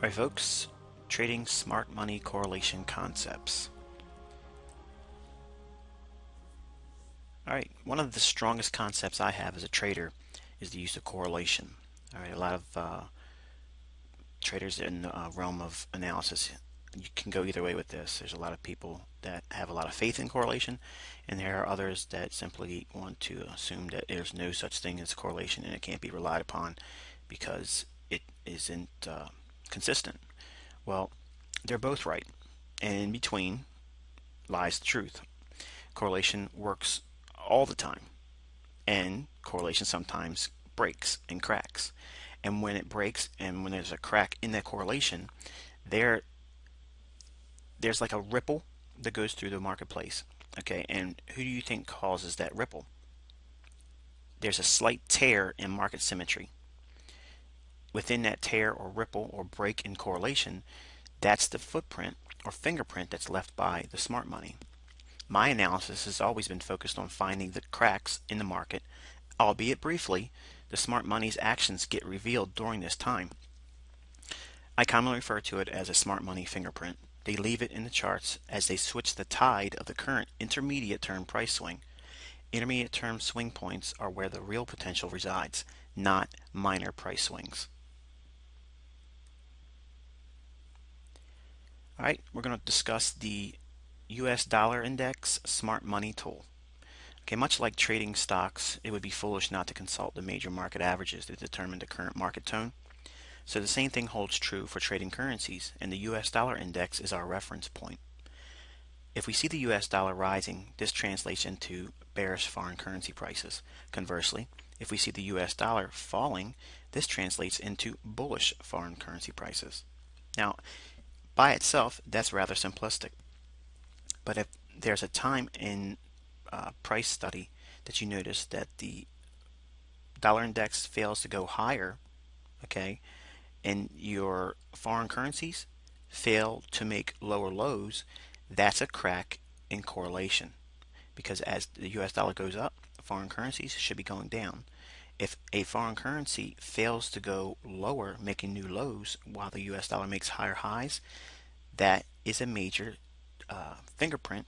Alright folks, trading smart money correlation concepts. Alright, one of the strongest concepts I have as a trader is the use of correlation. Alright, a lot of traders in the realm of analysis, you can go either way with this. There's a lot of people that have a lot of faith in correlation, and there are others that simply want to assume that there's no such thing as correlation and it can't be relied upon because it isn't consistent. Well, they're both right, and in between lies the truth. Correlation works all the time, and correlation sometimes breaks and cracks. And when it breaks and when there's a crack in that correlation, there's like a ripple that goes through the marketplace. Okay, and who do you think causes that ripple? There's a slight tear in market symmetry. Within that tear or ripple or break in correlation, that's the footprint or fingerprint that's left by the smart money. My analysis has always been focused on finding the cracks in the market, albeit briefly. The smart money's actions get revealed during this time. I commonly refer to it as a smart money fingerprint. They leave it in the charts as they switch the tide of the current intermediate term price swing. Intermediate term swing points are where the real potential resides, not minor price swings. Alright, we're going to discuss the US dollar index smart money tool. Okay, much like trading stocks, it would be foolish not to consult the major market averages to determine the current market tone. So the same thing holds true for trading currencies, and the US dollar index is our reference point. If we see the US dollar rising, this translates into bearish foreign currency prices. Conversely, if we see the US dollar falling, this translates into bullish foreign currency prices. Now, by itself, that's rather simplistic. But if there's a time in price study that you notice that the dollar index fails to go higher, okay, and your foreign currencies fail to make lower lows, that's a crack in correlation. Because as the US dollar goes up, foreign currencies should be going down. If a foreign currency fails to go lower, making new lows, while the US dollar makes higher highs, that is a major fingerprint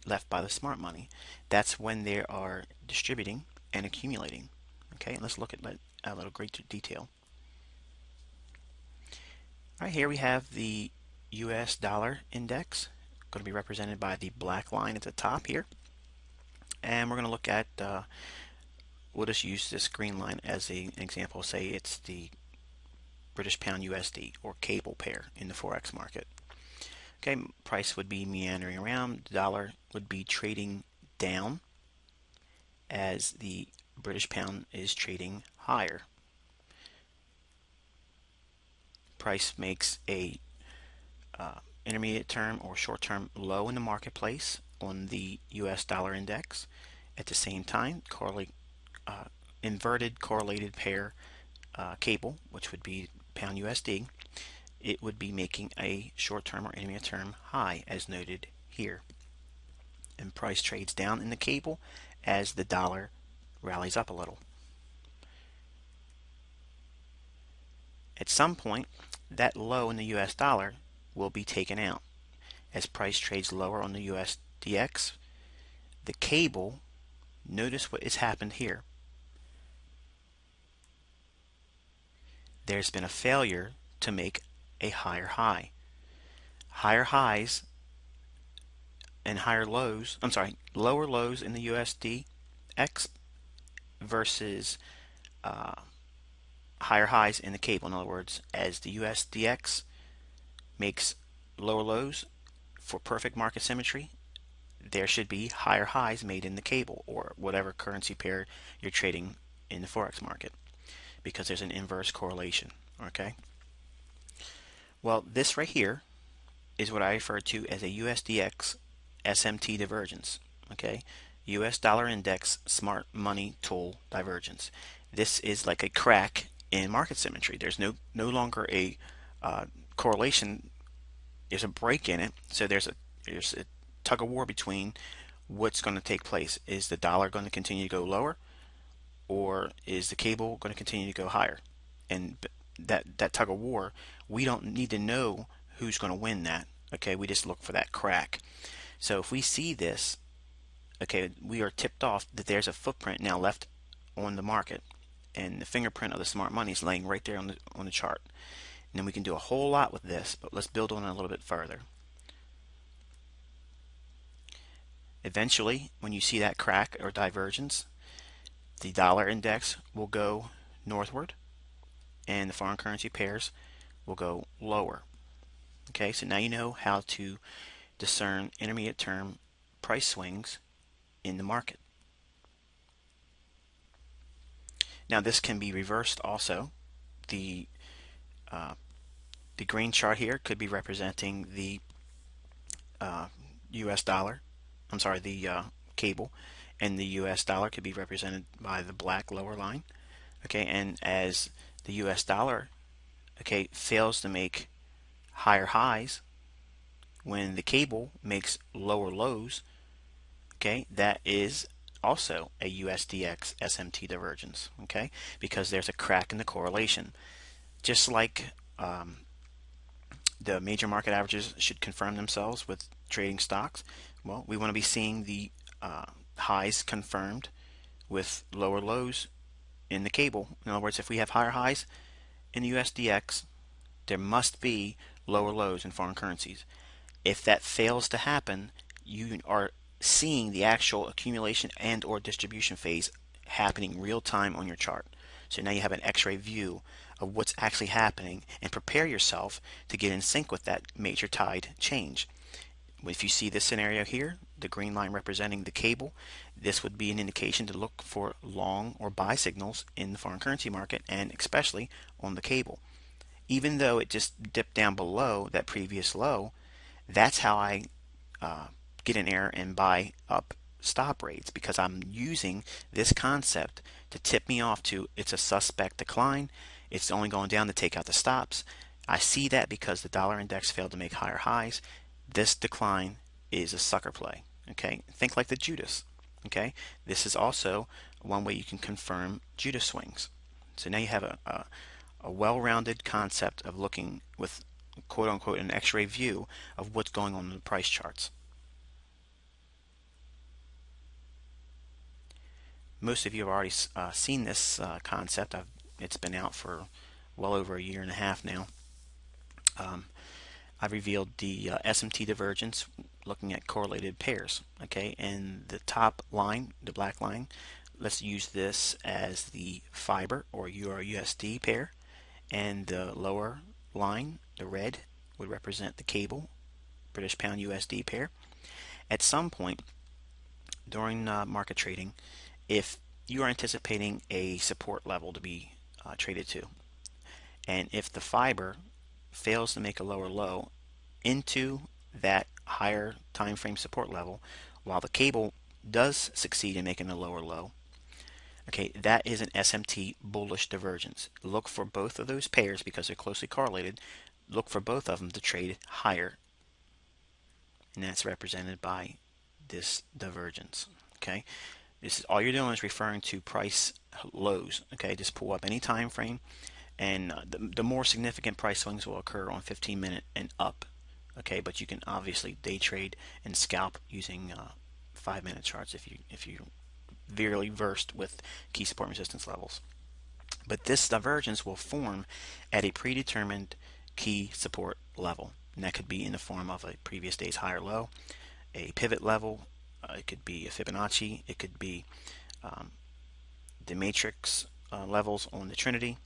left by the smart money. That's when they are distributing and accumulating. Okay, let's look at a little greater detail. All right, here we have the US dollar index, going to be represented by the black line at the top here. And we're going to look at, we'll just use this green line as an example. Say it's the British pound USD or cable pair in the Forex market. Okay, price would be meandering around. The dollar would be trading down as the British pound is trading higher. Price makes a intermediate term or short term low in the marketplace on the US dollar index. At the same time, inverted correlated pair cable, which would be pound USD, it would be making a short-term or intermediate term high as noted here. And price trades down in the cable as the dollar rallies up a little. At some point, that low in the US dollar will be taken out. As price trades lower on the USDX, the cable, notice what has happened here. There's been a failure to make a higher high. Higher highs and higher lows, lower lows in the USDX versus higher highs in the cable. In other words, as the USDX makes lower lows for perfect market symmetry, there should be higher highs made in the cable or whatever currency pair you're trading in the Forex market, because there's an inverse correlation. Okay. Well, this right here is what I refer to as a USDX SMT divergence. Okay, US dollar index smart money tool divergence. This is like a crack in market symmetry. There's no longer a correlation. There's a break in it. So there's a tug of war between what's going to take place. Is the dollar going to continue to go lower, or is the cable going to continue to go higher? And that tug of war We don't need to know who's going to win that. Okay, we just look for that crack. So if we see this, okay, we are tipped off that there's a footprint now left on the market, and the fingerprint of the smart money is laying right there on the chart. And then we can do a whole lot with this, but let's build on it a little bit further. Eventually, when you see that crack or divergence, the dollar index will go northward and the foreign currency pairs will go lower. Okay, so now you know how to discern intermediate term price swings in the market. Now this can be reversed also. The green chart here could be representing the US dollar. I'm sorry, the cable, and the US dollar could be represented by the black lower line. Okay, and as the US dollar, okay, fails to make higher highs when the cable makes lower lows, okay, that is also a USDX SMT divergence, okay, because there's a crack in the correlation. Just like the major market averages should confirm themselves with trading stocks, well, we want to be seeing the highs confirmed with lower lows in the cable. In other words, if we have higher highs in the USDX, there must be lower lows in foreign currencies. If that fails to happen, you are seeing the actual accumulation and or distribution phase happening real time on your chart. So now you have an x-ray view of what's actually happening and prepare yourself to get in sync with that major tide change. If you see this scenario here, the green line representing the cable, this would be an indication to look for long or buy signals in the foreign currency market, and especially on the cable. Even though it just dipped down below that previous low, that's how I get in there and buy up stop rates, because I'm using this concept to tip me off to it's a suspect decline. It's only going down to take out the stops. I see that because the dollar index failed to make higher highs. This decline is a sucker play. Okay, think like the Judas. Okay, this is also one way you can confirm Judas swings. So now you have a well-rounded concept of looking with quote-unquote an x-ray view of what's going on in the price charts. Most of you have already seen this concept. It's been out for well over a year and a half now. I've revealed the SMT divergence looking at correlated pairs. Okay, and the top line, the black line, let's use this as the fiber or EUR/USD pair, and the lower line, the red, would represent the cable British pound USD pair. At some point during market trading, if you are anticipating a support level to be traded to, and if the fiber fails to make a lower low into that higher time frame support level, while the cable does succeed in making a lower low, okay, that is an SMT bullish divergence. Look for both of those pairs because they're closely correlated. Look for both of them to trade higher, and that's represented by this divergence. Okay, this is all you're doing is referring to price lows. Okay, just pull up any time frame, and the more significant price swings will occur on 15-minute and up. Okay, but you can obviously day trade and scalp using 5-minute charts if you very versed with key support and resistance levels. But this divergence will form at a predetermined key support level, and that could be in the form of a previous day's high or low, a pivot level, it could be a Fibonacci, it could be the matrix levels on the Trinity.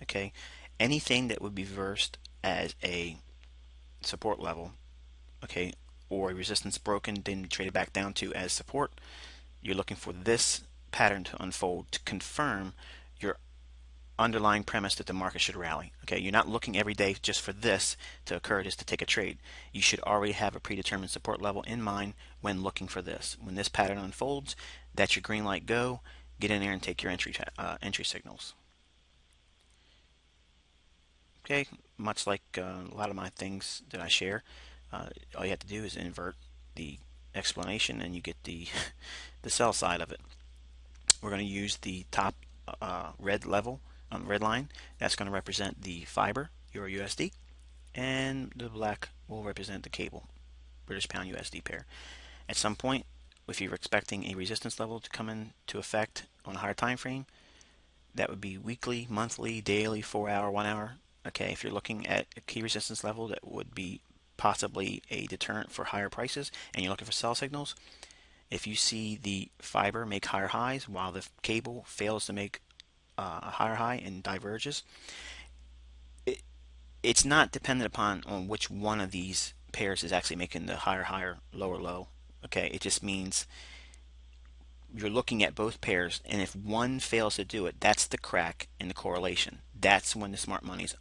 Okay, anything that would be versed as a support level, okay, or a resistance broken then traded back down to as support, you're looking for this pattern to unfold to confirm your underlying premise that the market should rally. Okay, you're not looking every day just for this to occur, just to take a trade. You should already have a predetermined support level in mind when looking for this. When this pattern unfolds, that's your green light. Go get in there and take your entry signals. Okay, much like a lot of my things that I share, all you have to do is invert the explanation and you get the the sell side of it. We're going to use the top red level, red line. That's going to represent the fiber, EUR/USD. and the black will represent the cable, British pound USD pair. At some point, if you're expecting a resistance level to come into effect on a higher time frame, that would be weekly, monthly, daily, 4 hour, 1 hour. Okay, if you're looking at a key resistance level that would be possibly a deterrent for higher prices and you're looking for sell signals, if you see the fiber make higher highs while the cable fails to make a higher high and diverges, it, it's not dependent upon on which one of these pairs is actually making the higher higher, lower low. Okay, it just means you're looking at both pairs, and if one fails to do it, that's the crack in the correlation. That's when the smart money's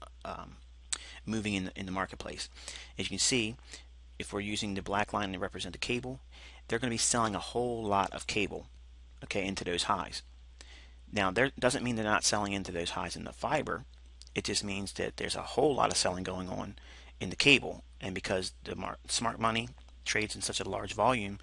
moving in the marketplace. As you can see, if we're using the black line to represent the cable, they're going to be selling a whole lot of cable, okay, into those highs. Now, there doesn't mean they're not selling into those highs in the fiber. It just means that there's a whole lot of selling going on in the cable, and because the smart money trades in such a large volume,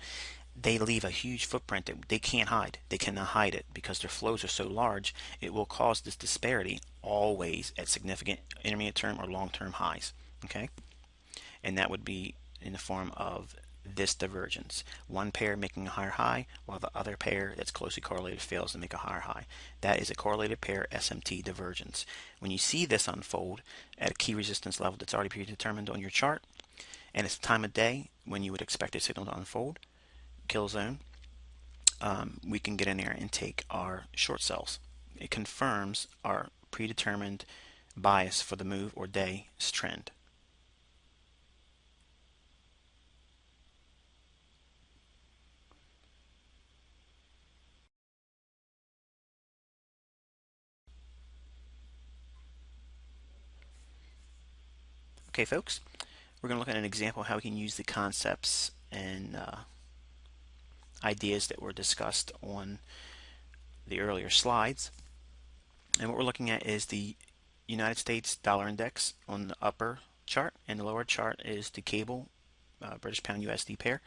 they leave a huge footprint that they can't hide. They cannot hide it because their flows are so large. It will cause this disparity always at significant intermediate term or long term highs. Okay, and that would be in the form of this divergence. One pair making a higher high while the other pair that's closely correlated fails to make a higher high. That is a correlated pair SMT divergence. When you see this unfold at a key resistance level that's already predetermined on your chart, and it's the time of day when you would expect a signal to unfold, kill zone, we can get in there and take our short sells. It confirms our predetermined bias for the move or day's trend. Okay, folks, we're going to look at an example of how we can use the concepts and ideas that were discussed on the earlier slides. And what we're looking at is the United States dollar index on the upper chart, and the lower chart is the cable British pound USD pair.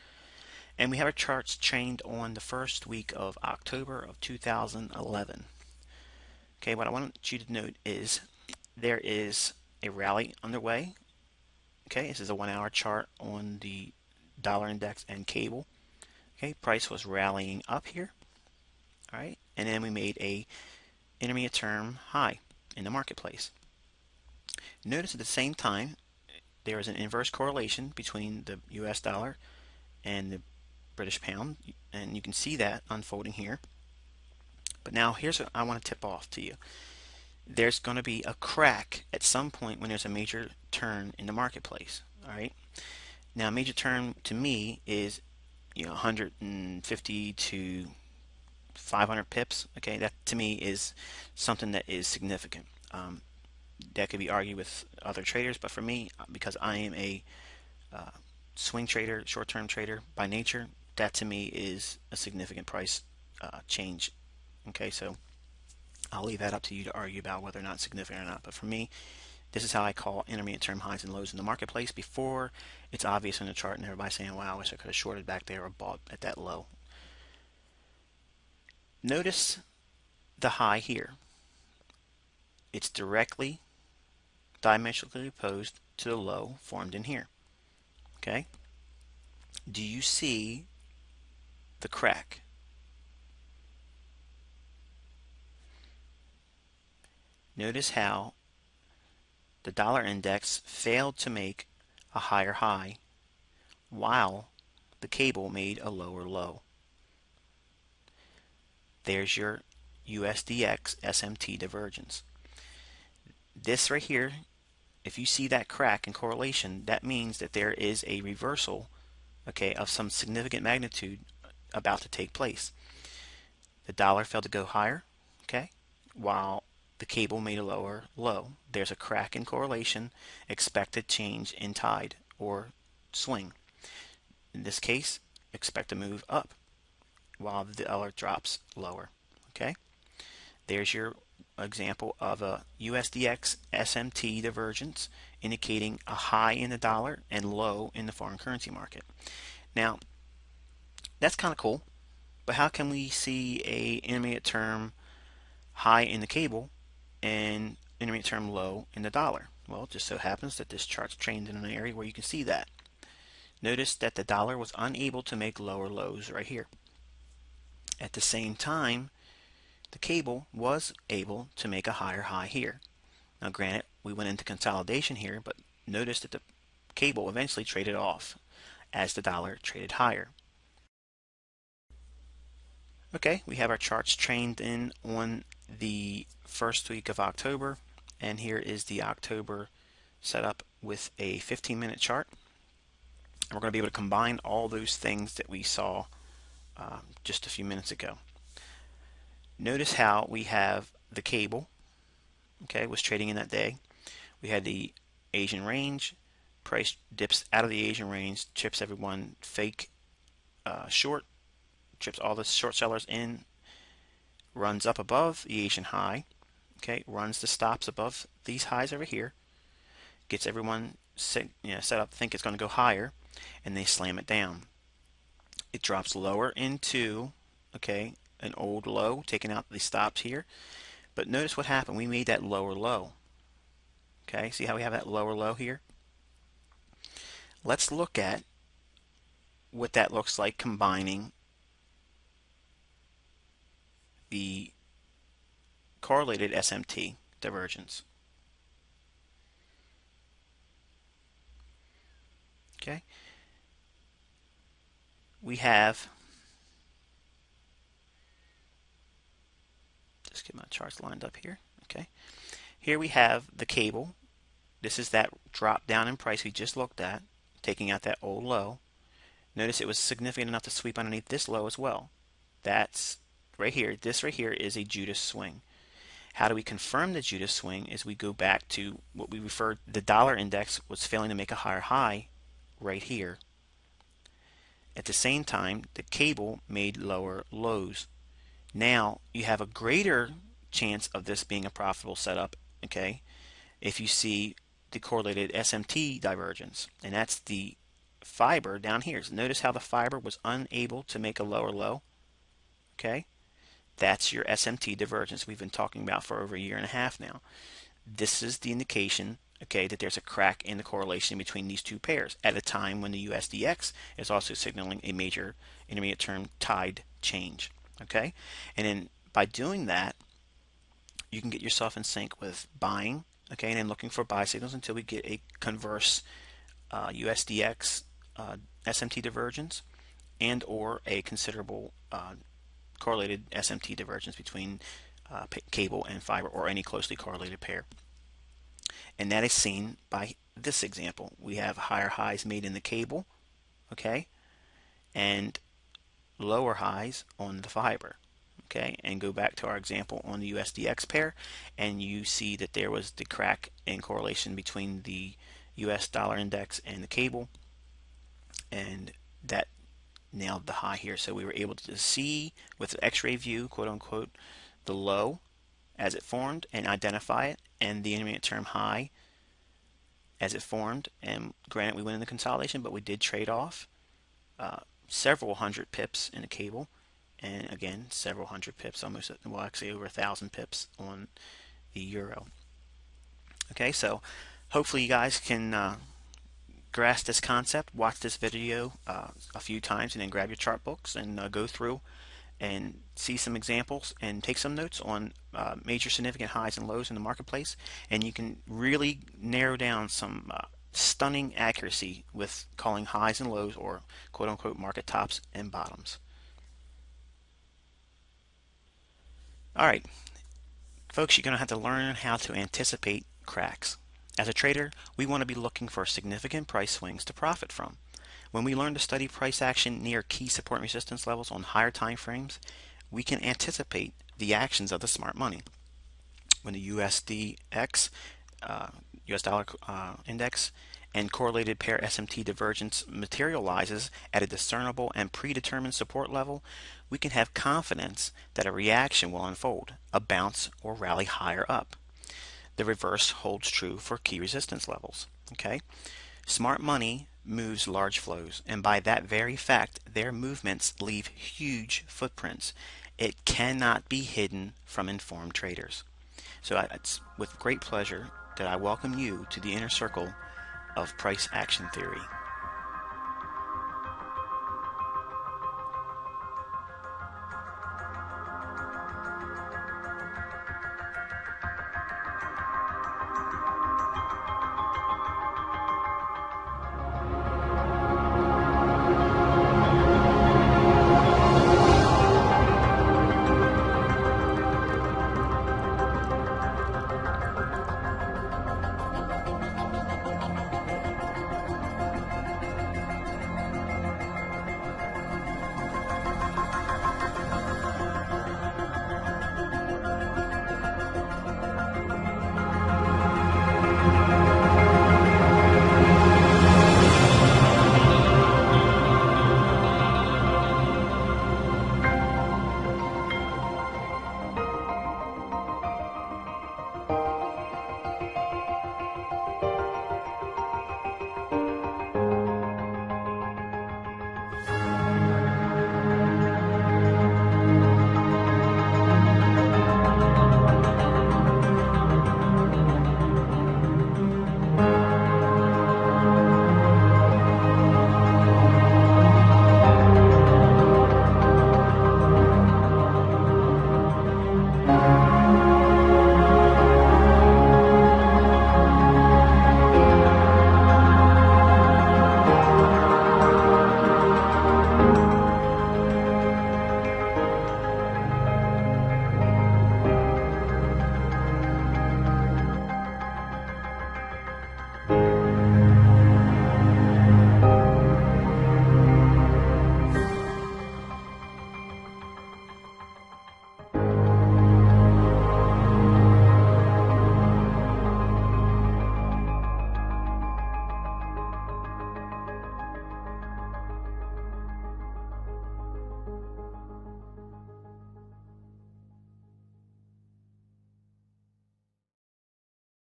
And we have our charts trained on the first week of October of 2011. Okay, what I want you to note is there is a rally underway. Okay, this is a 1 hour chart on the dollar index and cable. Okay, price was rallying up here. All right, and then we made a intermediate term high in the marketplace. Notice at the same time there is an inverse correlation between the US dollar and the British pound, and you can see that unfolding here. But now here's what I want to tip off to you. There's going to be a crack at some point when there's a major turn in the marketplace. All right. Now, a major turn to me is 150 to 500 pips. Okay, that to me is something that is significant. That could be argued with other traders, but for me, because I am a swing trader, short-term trader by nature, that to me is a significant price change. Okay, so I'll leave that up to you to argue about whether or not it's significant or not. But for me, this is how I call intermediate term highs and lows in the marketplace before it's obvious in the chart and everybody's saying, wow, I wish I could have shorted back there or bought at that low. Notice the high here. It's directly diametrically opposed to the low formed in here. Okay? Do you see the crack? Notice how the dollar index failed to make a higher high while the cable made a lower low. There's your USDX SMT divergence. This right here, if you see that crack in correlation, that means that there is a reversal, okay, of some significant magnitude about to take place. The dollar failed to go higher, okay, while the cable made a lower low. There's a crack in correlation, expected change in tide or swing. In this case, expect a move up while the dollar drops lower. Okay, there's your example of a USDX SMT divergence indicating a high in the dollar and low in the foreign currency market. Now, that's kind of cool, but how can we see a intermediate term high in the cable and intermediate term low in the dollar? Well, it just so happens that this chart's trained in an area where you can see that. Notice that the dollar was unable to make lower lows right here. At the same time, the cable was able to make a higher high here. Now granted, we went into consolidation here, but notice that the cable eventually traded off as the dollar traded higher. Okay, we have our charts trained in on the first week of October, and here is the October setup with a 15-minute chart. And we're going to be able to combine all those things that we saw just a few minutes ago. Notice how we have the cable, okay, was trading in that day. We had the Asian range, price dips out of the Asian range, chips everyone fake short, chips all the short sellers in, runs up above the Asian high, okay, runs the stops above these highs over here, gets everyone set up to think it's going to go higher, and they slam it down. It drops lower into, okay, an old low, taking out the stops here. But notice what happened. We made that lower low. Okay, see how we have that lower low here? Let's look at what that looks like combining the correlated SMT divergence. Okay, we have, just get my charts lined up here. Okay, here we have the cable. This is that drop down in price we just looked at, taking out that old low. Notice it was significant enough to sweep underneath this low as well. That's right here. This right here is a Judas swing. How do we confirm the Judas swing? Is we go back to what we referred, the dollar index was failing to make a higher high right here. At the same time, the cable made lower lows. Now you have a greater chance of this being a profitable setup, okay, if you see the correlated SMT divergence, and that's the fiber down here. So notice how the fiber was unable to make a lower low, okay? That's your SMT divergence we've been talking about for over a year and a half now. This is the indication, okay, that there's a crack in the correlation between these two pairs at a time when the USDX is also signaling a major intermediate term tide change, okay? And then by doing that, you can get yourself in sync with buying, okay, and then looking for buy signals until we get a converse USDX SMT divergence and or a considerable correlated SMT divergence between cable and fiber or any closely correlated pair. And that is seen by this example. We have higher highs made in the cable, okay, and lower highs on the fiber. Okay, and go back to our example on the USDX pair, and you see that there was the crack in correlation between the US dollar index and the cable, and that nailed the high here. So we were able to see with the X-ray view, quote unquote, the low as it formed and identify it, and the intermediate term high as it formed. And granted, we went in the consolidation, but we did trade off several hundred pips in the cable, and again several hundred pips, almost, well, actually over 1,000 pips on the euro. Okay, so hopefully you guys can grasp this concept. Watch this video a few times, and then grab your chart books and go through and see some examples and take some notes on major significant highs and lows in the marketplace, and you can really narrow down some stunning accuracy with calling highs and lows, or quote unquote market tops and bottoms. Alright, folks, you're going to have to learn how to anticipate cracks. As a trader, we want to be looking for significant price swings to profit from. When we learn to study price action near key support and resistance levels on higher time frames, we can anticipate the actions of the smart money. When the USDX, US dollar index, and correlated pair SMT divergence materializes at a discernible and predetermined support level, we can have confidence that a reaction will unfold, a bounce or rally higher up. The reverse holds true for key resistance levels. Okay, smart money moves large flows, and by that very fact, their movements leave huge footprints. It cannot be hidden from informed traders. So it's with great pleasure that I welcome you to the inner circle of price action theory.